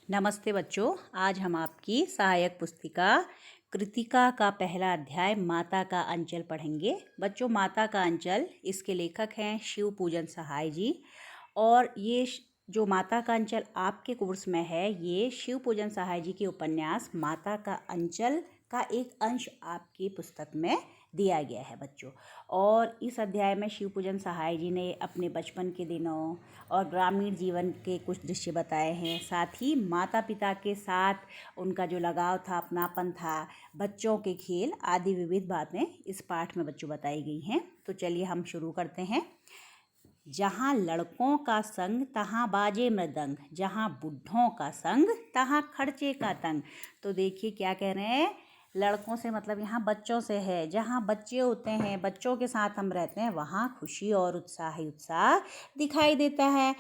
नमस्ते बच्चों। आज हम आपकी सहायक पुस्तिका कृतिका का पहला अध्याय माता का अंचल पढ़ेंगे। बच्चों, माता का अंचल इसके लेखक हैं शिव पूजन सहाय जी। और ये जो माता का अंचल आपके कोर्स में है, ये शिव पूजन सहाय जी के उपन्यास माता का अंचल का एक अंश आपकी पुस्तक में दिया गया है बच्चों। और इस अध्याय में शिव पूजन सहाय जी ने अपने बचपन के दिनों और ग्रामीण जीवन के कुछ दृश्य बताए हैं। साथ ही माता पिता के साथ उनका जो लगाव था, अपनापन था, बच्चों के खेल आदि विविध बातें इस पाठ में बच्चों बताई गई हैं। तो चलिए हम शुरू करते हैं। जहाँ लड़कों का संग तहाँ बाजे मृदंग, जहाँ बुढ़ों का संग तहाँ खर्चे का तंग। तो देखिए क्या कह रहे हैं, लड़कों से मतलब यहाँ बच्चों से है। जहाँ बच्चे होते हैं, बच्चों के साथ हम रहते हैं, वहाँ खुशी और उत्साह ही उत्साह दिखाई देता है।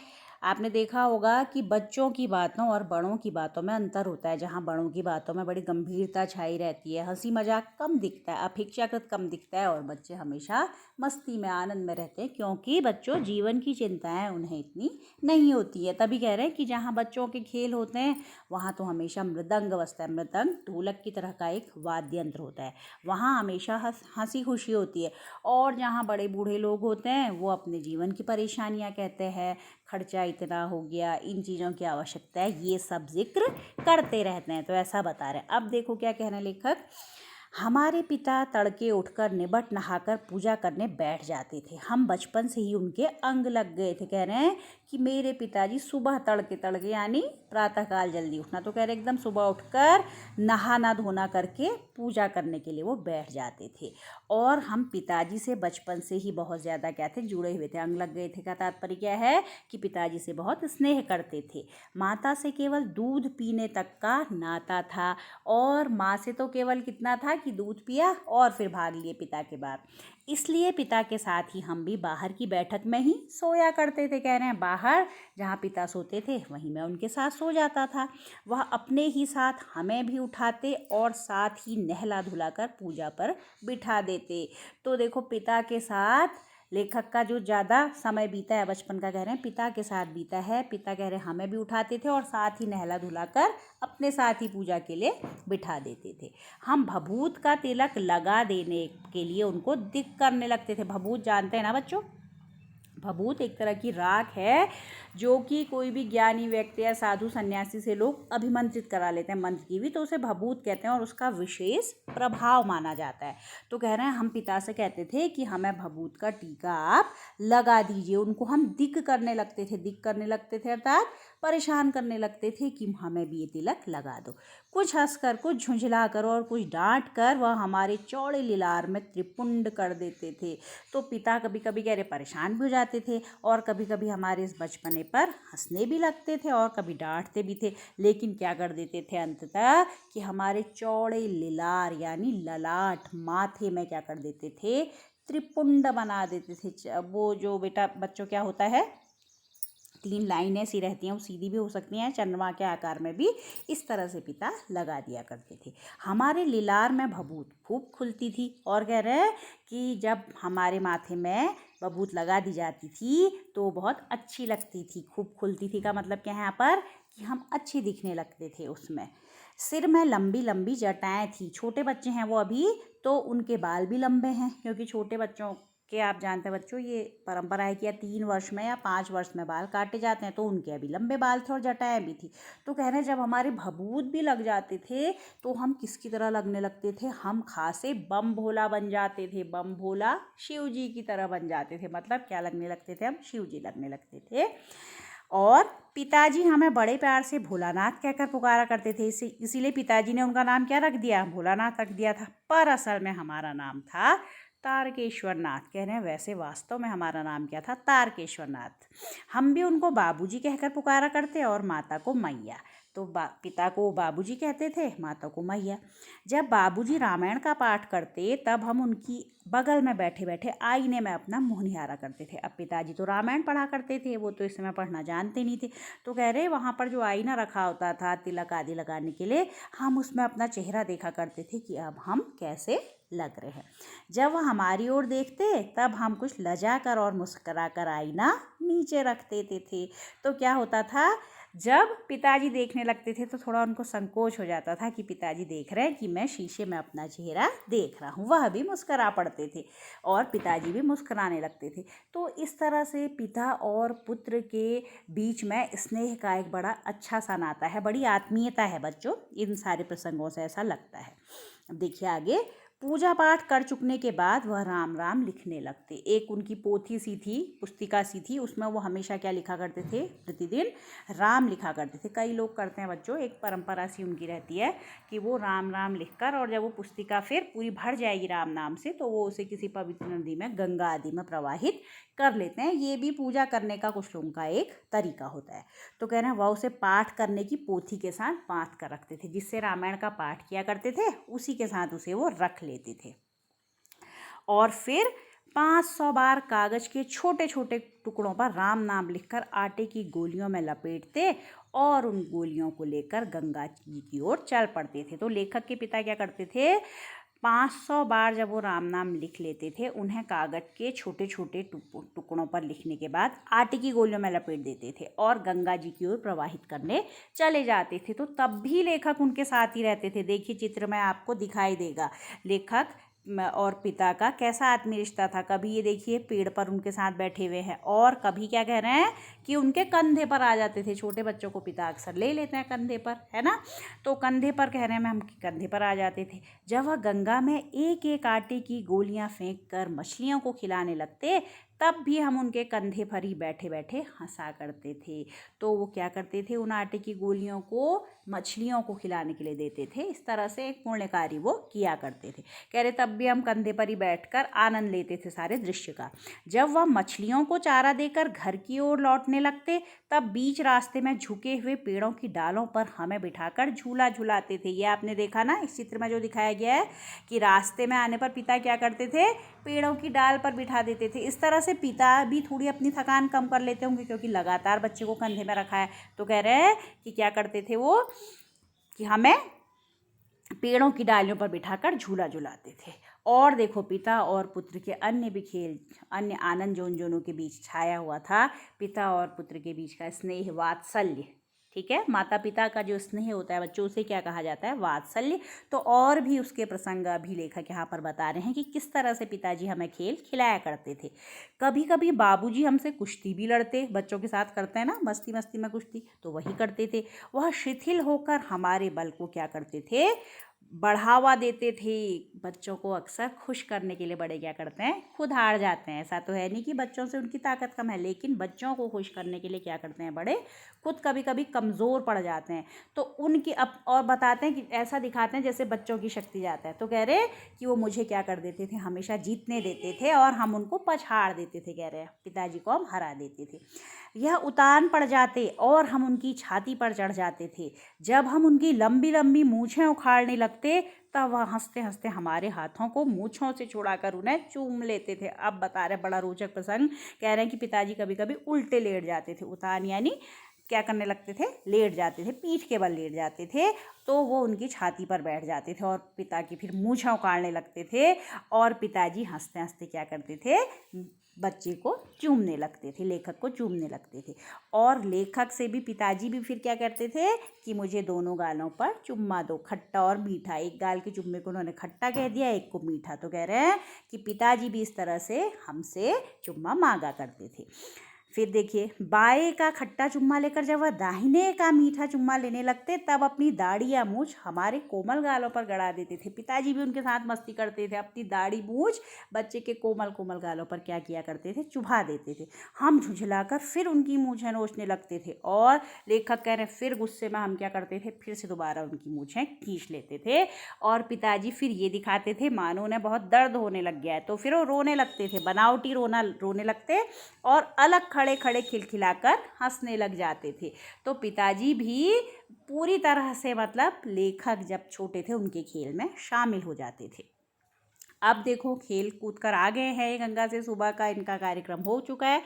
आपने देखा होगा कि बच्चों की बातों और बड़ों की बातों में अंतर होता है। जहाँ बड़ों की बातों में बड़ी गंभीरता छाई रहती है, हंसी मजाक कम दिखता है, अपेक्षाकृत कम दिखता है, और बच्चे हमेशा मस्ती में आनंद में रहते हैं, क्योंकि बच्चों जीवन की चिंताएं उन्हें इतनी नहीं होती है। तभी कह रहे हैं कि जहाँ बच्चों के खेल होते हैं वहाँ तो हमेशा मृदंग बजता है। मृदंग ढोलक की तरह का एक वाद्य यंत्र होता है, वहाँ हमेशा हंसी खुशी होती है। और जहाँ बड़े बूढ़े लोग होते हैं वो अपने जीवन की परेशानियाँ कहते हैं, खर्चा इतना हो गया, इन चीज़ों की आवश्यकता है, ये सब जिक्र करते रहते हैं। तो ऐसा बता रहे हैं। अब देखो क्या कह रहे हैं लेखक। हमारे पिता तड़के उठकर निबट नहाकर पूजा करने बैठ जाते थे। हम बचपन से ही उनके अंग लग गए थे। कह रहे हैं कि मेरे पिताजी सुबह तड़के यानी प्रातःकाल जल्दी उठना, तो कह रहे एकदम सुबह उठकर नहाना धोना करके पूजा करने के लिए वो बैठ जाते थे। और हम पिताजी से बचपन से ही बहुत ज़्यादा क्या थे, जुड़े हुए थे। अंग लग गए थे का तात्पर्य क्या है कि पिताजी से बहुत स्नेह करते थे। माता से केवल दूध पीने तक का नाता था, और माँ से तो केवल कितना था कि दूध पिया और फिर भाग लिए पिता के बाद। इसलिए पिता के साथ ही हम भी बाहर की बैठक में ही सोया करते थे। कह रहे हैं बाहर जहाँ पिता सोते थे वहीं मैं उनके साथ सो जाता था। वह अपने ही साथ हमें भी उठाते और साथ ही नहला धुलाकर पूजा पर बिठा देते। तो देखो, पिता के साथ लेखक का जो ज़्यादा समय बीता है बचपन का, कह रहे हैं पिता के साथ बीता है। पिता कह रहे हैं हमें भी उठाते थे और साथ ही नहला धुलाकर अपने साथ ही पूजा के लिए बिठा देते थे। हम भभूत का तिलक लगा देने के लिए उनको दिक करने लगते थे। भभूत जानते हैं ना बच्चों? भभूत एक तरह की राख है जो कि कोई भी ज्ञानी व्यक्ति या साधु सन्यासी से लोग अभिमंत्रित करा लेते हैं मंत्र की भी, तो उसे भभूत कहते हैं और उसका विशेष प्रभाव माना जाता है। तो कह रहे हैं हम पिता से कहते थे कि हमें भभूत का टीका आप लगा दीजिए। उनको हम दिक करने लगते थे। दिक करने लगते थे अर्थात परेशान करने लगते थे कि हमें भी ये तिलक लगा दो। कुछ हंसकर, कुछ झुंझला कर और कुछ डांट कर वह हमारे चौड़े लिलार में त्रिपुंड कर देते थे। तो पिता कभी कभी कह रहे परेशान भी हो जाते थे, और कभी कभी हमारे इस बचपने पर हंसने भी लगते थे और कभी डांटते भी थे। लेकिन क्या कर देते थे अंततः कि हमारे चौड़े लिलार यानी ललाट माथे में क्या कर देते थे, त्रिपुंड बना देते थे। वो जो बेटा बच्चों क्या होता है, 3 लाइनें सी रहती हैं, वो सीधी भी हो सकती हैं, चंद्रमा के आकार में भी, इस तरह से पिता लगा दिया करते थे। हमारे लिलार में भभूत खूब खुलती थी। और कह रहे हैं कि जब हमारे माथे में भभूत लगा दी जाती थी तो बहुत अच्छी लगती थी। खूब खुलती थी का मतलब क्या है यहाँ पर कि हम अच्छे दिखने लगते थे उसमें। सिर में लंबी लंबी जटाएं थी। छोटे बच्चे हैं वो अभी, तो उनके बाल भी लंबे हैं, क्योंकि छोटे बच्चों के आप जानते हैं बच्चों ये परंपरा है कि या 3 वर्ष में या 5 वर्ष में बाल काटे जाते हैं, तो उनके अभी लंबे बाल थे और जटाएं भी थी। तो कह रहे हैं जब हमारे भभूत भी लग जाते थे तो हम किसकी तरह लगने लगते थे, हम खासे बम भोला बन जाते थे। बम भोला शिव जी की तरह बन जाते थे। मतलब क्या लगने लगते थे, हम शिव जी लगने लगते थे। और पिताजी हमें बड़े प्यार से भोलानाथ कहकर पुकारा करते थे। इसीलिए पिताजी ने उनका नाम क्या रख दिया, भोलानाथ रख दिया था। पर असल में हमारा नाम था तारकेश्वर नाथ। कह रहे हैं वैसे वास्तव में हमारा नाम क्या था, तारकेश्वर नाथ। हम भी उनको बाबूजी कहकर पुकारा करते और माता को मैया। तो पिता को बाबूजी कहते थे, माता को मैया। जब बाबूजी रामायण का पाठ करते तब हम उनकी बगल में बैठे बैठे आईने में अपना मुँह निहारा करते थे। अब पिताजी तो रामायण पढ़ा करते थे, वो तो इस समय पढ़ना जानते नहीं थे। तो कह रहे वहाँ पर जो आईना रखा होता था तिलक आदि लगाने के लिए, हम उसमें अपना चेहरा देखा करते थे कि अब हम कैसे लग रहे हैं। जब वह हमारी ओर देखते तब हम कुछ लजा कर और मुस्करा कर आईना नीचे रख देते थे। तो क्या होता था, जब पिताजी देखने लगते थे तो थोड़ा उनको संकोच हो जाता था कि पिताजी देख रहे हैं कि मैं शीशे में अपना चेहरा देख रहा हूँ। वह भी मुस्करा पड़ते थे और पिताजी भी मुस्कुराने लगते थे। तो इस तरह से पिता और पुत्र के बीच में स्नेह का एक बड़ा अच्छा सा नाता है, बड़ी आत्मीयता है बच्चों, इन सारे प्रसंगों से ऐसा लगता है। अब देखिए आगे, पूजा पाठ कर चुकने के बाद वह राम राम लिखने लगते। एक उनकी पोथी सी थी, पुस्तिका सी थी, उसमें वो हमेशा क्या लिखा करते थे, प्रतिदिन राम लिखा करते थे। कई लोग करते हैं बच्चों, एक परंपरा सी उनकी रहती है कि वो राम राम लिखकर, और जब वो पुस्तिका फिर पूरी भर जाएगी राम नाम से तो वो उसे किसी पवित्र नदी में, गंगा आदि में प्रवाहित कर लेते हैं। ये भी पूजा करने का कुछ लोगों का एक तरीका होता है। तो कह रहे हैं वह उसे पाठ करने की पोथी के साथ बांध कर रखते थे। जिससे रामायण का पाठ किया करते थे उसी के साथ उसे वो रख लेते थे। और फिर 500 बार कागज के छोटे छोटे टुकड़ों पर राम नाम लिखकर आटे की गोलियों में लपेटते और उन गोलियों को लेकर गंगा जी की ओर चल पड़ते थे। तो लेखक के पिता क्या करते थे, 500 बार जब वो राम नाम लिख लेते थे, उन्हें कागज के छोटे छोटे टुकड़ों पर लिखने के बाद आटे की गोलियों में लपेट देते थे और गंगा जी की ओर प्रवाहित करने चले जाते थे। तो तब भी लेखक उनके साथ ही रहते थे। देखिए चित्र में आपको दिखाई देगा लेखक और पिता का कैसा आत्मीय रिश्ता था। कभी ये देखिए पेड़ पर उनके साथ बैठे हुए हैं और कभी क्या कह रहे हैं कि उनके कंधे पर आ जाते थे। छोटे बच्चों को पिता अक्सर ले लेते हैं कंधे पर, है ना, तो कंधे पर कह रहे हैं, हम कंधे पर आ जाते थे। जब वह गंगा में एक एक आटे की गोलियां फेंक कर मछलियों को खिलाने लगते तब भी हम उनके कंधे पर ही बैठे बैठे हंसा करते थे। तो वो क्या करते थे, उन आटे की गोलियों को मछलियों को खिलाने के लिए देते थे। इस तरह से एक पुण्य कार्य वो किया करते थे। कह रहे तब भी हम कंधे पर ही बैठकर आनंद लेते थे सारे दृश्य का। जब वह मछलियों को चारा देकर घर की ओर लौटने लगते तब बीच रास्ते में झुके हुए पेड़ों की डालों पर हमें बिठाकर झूला झुलाते थे। ये आपने देखा ना इस चित्र में जो दिखाया गया है कि रास्ते में आने पर पिता क्या करते थे, पेड़ों की डाल पर बिठा देते थे। इस तरह से पिता भी थोड़ी अपनी थकान कम कर लेते होंगे क्योंकि लगातार बच्चे को कंधे में रखा है। तो कह रहे हैं कि क्या करते थे वो, कि हमें पेड़ों की डालियों पर बिठाकर झूला झुलाते थे। और देखो पिता और पुत्र के अन्य भी खेल, अन्य आनंद जो उन दोनों के बीच छाया हुआ था, पिता और पुत्र के बीच का स्नेह, वात्सल्य, ठीक है, माता पिता का जो स्नेह होता है बच्चों से क्या कहा जाता है, वात्सल्य। तो और भी उसके प्रसंग अभी लेखक यहाँ पर बता रहे हैं कि किस तरह से पिताजी हमें खेल खिलाया करते थे। कभी कभी बाबूजी हमसे कुश्ती भी लड़ते, बच्चों के साथ करते हैं ना मस्ती मस्ती में कुश्ती, तो वही करते थे। वह शिथिल होकर हमारे बल को क्या करते थे, बढ़ावा देते थे। बच्चों को अक्सर खुश करने के लिए बड़े क्या करते हैं, खुद हार जाते हैं। ऐसा तो है नहीं कि बच्चों से उनकी ताकत कम है, लेकिन बच्चों को खुश करने के लिए क्या करते हैं, बड़े खुद कभी कभी कमज़ोर पड़ जाते हैं। तो उनकी अब और बताते हैं कि ऐसा दिखाते हैं जैसे बच्चों की शक्ति जाता है। तो कह रहे कि वो मुझे क्या कर देते थे, हमेशा जीतने देते थे और हम उनको पछाड़ देते थे। कह रहे हैं पिताजी को हम हरा देते थे। यह उतान पड़ जाते और हम उनकी छाती पर चढ़ जाते थे। जब हम उनकी लंबी लंबी मूछें उखाड़ने लगते तब वह हंसते हंसते हमारे हाथों को मूछों से छुड़ाकर उन्हें चूम लेते थे। अब बता रहे बड़ा रोचक प्रसंग, कह रहे हैं कि पिताजी कभी कभी उल्टे लेट जाते थे। उतान यानी क्या करने लगते थे, लेट जाते थे, पीठ के बल लेट जाते थे। तो वो उनकी छाती पर बैठ जाते थे और पिता की फिर मूछें उखाड़ने लगते थे और पिताजी हंसते हंसते क्या करते थे, बच्चे को चूमने लगते थे, लेखक को चूमने लगते थे। और लेखक से भी पिताजी भी फिर क्या करते थे कि मुझे दोनों गालों पर चुम्मा दो, खट्टा और मीठा। एक गाल के चुम्मे को उन्होंने खट्टा कह दिया, एक को मीठा। तो कह रहे हैं कि पिताजी भी इस तरह से हमसे चुम्मा मांगा करते थे। फिर देखिए बाएं का खट्टा चुम्मा लेकर जब वह दाहिने का मीठा चुम्मा लेने लगते तब अपनी दाढ़ी या मूछ हमारे कोमल गालों पर गड़ा देते थे। पिताजी भी उनके साथ मस्ती करते थे, अपनी दाढ़ी मूछ बच्चे के कोमल कोमल गालों पर क्या किया करते थे, चुभा देते थे। हम झुंझलाकर फिर उनकी मूछें नोचने लगते थे और लेखक कह रहे फिर गुस्से में हम क्या करते थे, फिर से दोबारा उनकी मूछें खींच लेते थे। और पिताजी फिर ये दिखाते थे मानो उन्हें बहुत दर्द होने लग गया है, तो फिर वो रोने लगते थे, बनावटी रोने लगते और अलग खड़े खड़े खिलखिलाकर हंसने लग जाते थे। तो पिताजी भी पूरी तरह से मतलब लेखक जब छोटे थे उनके खेल में शामिल हो जाते थे। अब देखो खेल कूद कर आ गए हैं गंगा से, सुबह का इनका कार्यक्रम हो चुका है।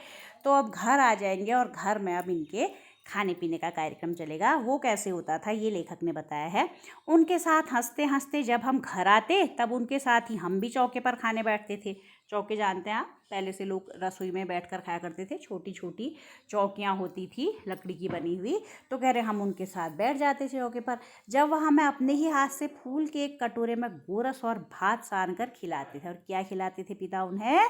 तो अब घर आ जाएंगे और घर में अब इनके खाने पीने का कार्यक्रम चलेगा। वो कैसे होता था ये लेखक ने बताया है। उनके साथ हंसते हंसते जब हम घर आते तब उनके साथ ही हम भी चौके पर खाने बैठते थे। चौके जानते हैं आप, पहले से लोग रसोई में बैठकर खाया करते थे। छोटी छोटी चौकियाँ होती थी लकड़ी की बनी हुई। तो कह रहे हम उनके साथ बैठ जाते थे चौके पर। जब वह हमें अपने ही हाथ से फूल के एक कटोरे में गोरस और भात सान कर खिलाते थे। और क्या खिलाते थे पिता उन्हें?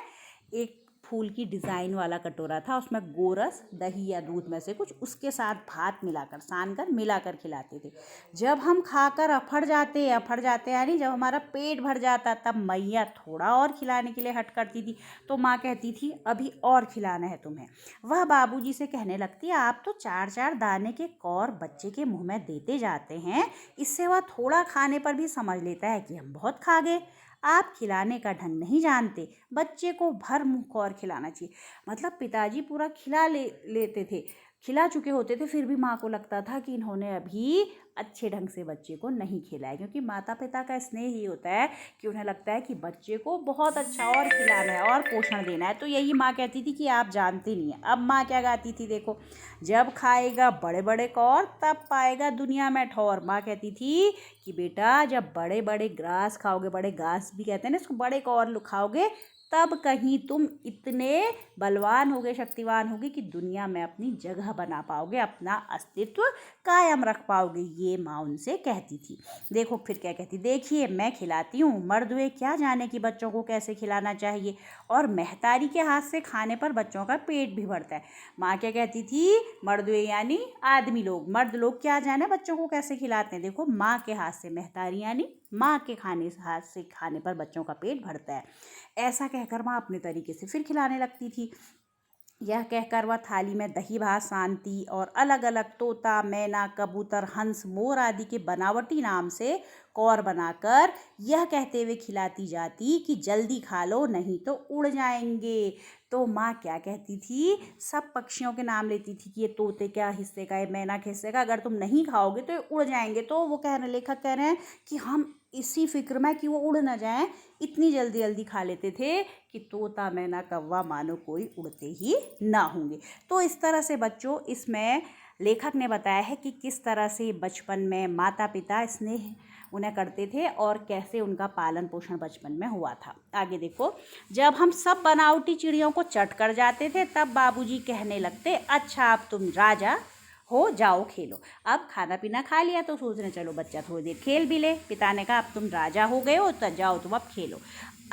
एक फूल की डिज़ाइन वाला कटोरा था, उसमें गोरस, दही या दूध में से कुछ, उसके साथ भात मिलाकर सान कर मिलाकर खिलाते थे। जब हम खाकर अफड़ जाते यानी जब हमारा पेट भर जाता तब मैया थोड़ा और खिलाने के लिए हट करती थी। तो माँ कहती थी अभी और खिलाना है तुम्हें। वह बाबूजी से कहने लगती आप तो 4-4 दाने के कौर बच्चे के मुँह में देते जाते हैं, इससे वह थोड़ा खाने पर भी समझ लेता है कि हम बहुत खा गए। आप खिलाने का ढंग नहीं जानते, बच्चे को भर मुँह कौर खिलाना चाहिए। मतलब पिताजी पूरा खिला लेते थे, खिला चुके होते थे, फिर भी माँ को लगता था कि इन्होंने अभी अच्छे ढंग से बच्चे को नहीं खिलाया। क्योंकि माता पिता का स्नेह ही होता है कि उन्हें लगता है कि बच्चे को बहुत अच्छा और खिलाना है और पोषण देना है। तो यही माँ कहती थी कि आप जानते नहीं हैं। अब माँ क्या गाती थी देखो, जब खाएगा बड़े बड़े कौर तब पाएगा दुनिया में ठौर। माँ कहती थी कि बेटा जब बड़े बड़े ग्रास खाओगे, बड़े घास भी कहते हैं ना इसको, बड़े कौर खाओगे तब कहीं तुम इतने बलवान होगे, शक्तिवान होगे कि दुनिया में अपनी जगह बना पाओगे, अपना अस्तित्व कायम रख पाओगे। ये माँ उनसे कहती थी। देखो फिर क्या कहती, देखिए मैं खिलाती हूँ, मर्द हुए क्या जाने कि बच्चों को कैसे खिलाना चाहिए, और महतारी के हाथ से खाने पर बच्चों का पेट भी भरता है। माँ क्या कहती थी, मर्द हुए यानी आदमी लोग, मर्द लोग क्या जाने बच्चों को कैसे खिलाते हैं। देखो माँ के हाथ से, महतारी यानी माँ के हाथ से खाने पर बच्चों का पेट भरता है। ऐसा कहकर माँ अपने तरीके से फिर खिलाने लगती थी। यह कहकर वह थाली में दही भात शांति और अलग अलग तोता, मैना, कबूतर, हंस, मोर आदि के बनावटी नाम से कौर बनाकर यह कहते हुए खिलाती जाती कि जल्दी खा लो नहीं तो उड़ जाएंगे। तो माँ क्या कहती थी, सब पक्षियों के नाम लेती थी कि ये तोते क्या हिस्से का है, मैना के हिस्से का, अगर तुम नहीं खाओगे तो ये उड़ जाएंगे। तो वो लेखक कह रहे हैं कि हम इसी फिक्र में कि वो उड़ ना जाएं इतनी जल्दी जल्दी खा लेते थे कि तोता, मैना, कौवा मानो कोई उड़ते ही ना होंगे। तो इस तरह से बच्चों इसमें लेखक ने बताया है कि किस तरह से बचपन में माता पिता स्नेह उन्हें करते थे और कैसे उनका पालन पोषण बचपन में हुआ था। आगे देखो, जब हम सब बनावटी चिड़ियों को चट कर जाते थे तब बाबूजी कहने लगते अच्छा अब तुम राजा हो, जाओ खेलो। अब खाना पीना खा लिया तो सोच रहे चलो बच्चा थोड़ी देर खेल भी ले। पिता ने कहा अब तुम राजा हो गए हो तो जाओ तुम अब खेलो।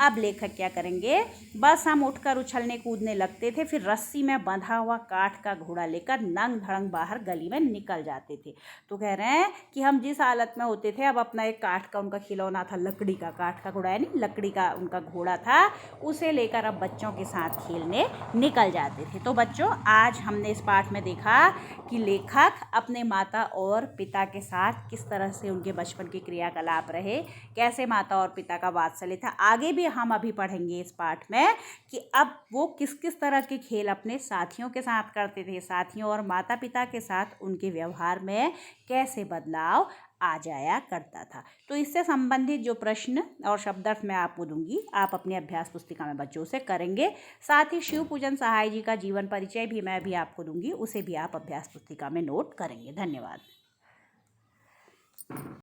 अब लेखक क्या करेंगे, बस हम उठकर उछलने कूदने लगते थे, फिर रस्सी में बंधा हुआ काठ का घोड़ा लेकर नंग धड़ंग बाहर गली में निकल जाते थे। तो कह रहे हैं कि हम जिस हालत में होते थे, अब अपना एक काठ का उनका खिलौना था, लकड़ी का, काठ का घोड़ा है नहीं, लकड़ी का उनका घोड़ा था, उसे लेकर अब बच्चों के साथ खेलने निकल जाते थे। तो बच्चों आज हमने इस पाठ में देखा कि लेखक अपने माता और पिता के साथ किस तरह से उनके बचपन के क्रियाकलाप रहे, कैसे माता और पिता का वात्सल्य था। आगे भी हम अभी पढ़ेंगे इस पाठ में कि अब वो किस किस तरह के खेल अपने साथियों के साथ करते थे, साथियों और माता पिता के साथ उनके व्यवहार में कैसे बदलाव आ जाया करता था। तो इससे संबंधित जो प्रश्न और शब्दार्थ मैं आपको दूंगी, आप अपनी अभ्यास पुस्तिका में बच्चों से करेंगे। साथ ही शिव पूजन सहाय जी का जीवन परिचय भी मैं भी आपको दूंगी, उसे भी आप अभ्यास पुस्तिका में नोट करेंगे। धन्यवाद।